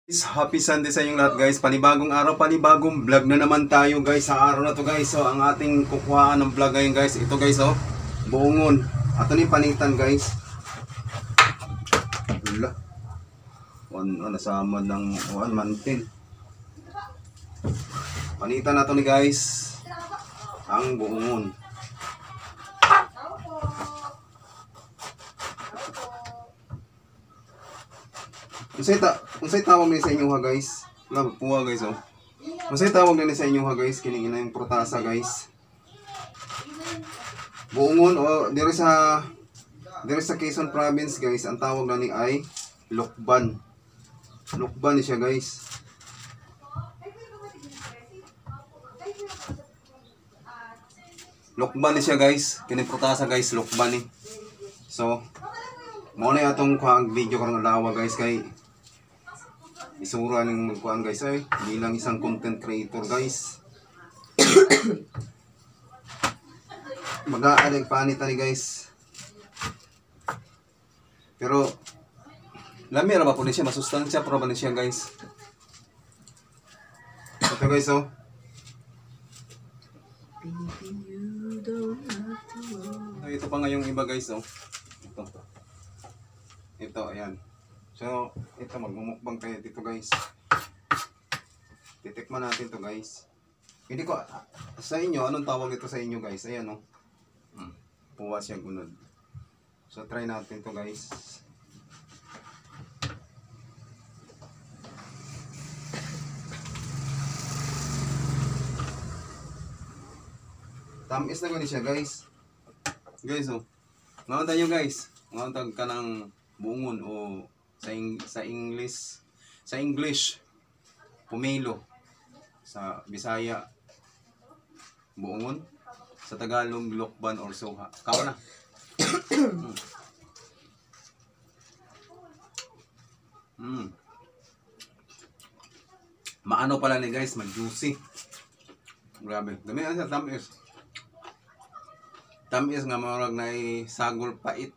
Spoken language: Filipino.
Happy Sunday sa inyong lahat guys. Panibagong araw, panibagong vlog na naman tayo guys sa araw na to guys. So ang ating kukuhaan ng vlog ngayon guys, ito guys oh, buongon. Ato ni panitan guys. Wala. Nasama ng mantin. Panitan na to ni guys. Ang buongon. Unsay tawag ni sa inyo ha guys? Wala puwa guys oh. Unsay tawag ni sa inyo ha guys? Kining ina yung protasa guys. Buongon o diri sa Quezon province guys, ang tawag na ni ay lokban. Lokban ni siya guys. Lokban ni siya guys. Kining protasa guys, lokban ni. So, mo na atong video karong adlaw guys kay isura ng magkuhan guys ay bilang isang content creator guys. Mag-aalig panita ni guys. Pero lami ra ba po ni siya, masustansya pro ba ni siya guys. Ito guys oh. Ito pa nga yung iba guys oh. Ito ayan. So, ito magmumukbang tayo dito guys. Titikman natin to guys. Hindi ko, sa inyo, anong tawag ito sa inyo guys? Ayan o. Puwa siya gunod. So, try natin to guys. Tamis na gani siya guys. Guys o. Ngayon tayo guys. Ngayon tayo ka ng buongon o sa English pomelo, sa Bisaya buongon, sa Tagalog lokban or soha. Kao na. Maano pala ni guys, mag-juicy. Grabe. Dami sa tamis. Tamis nga marag na sagol pait.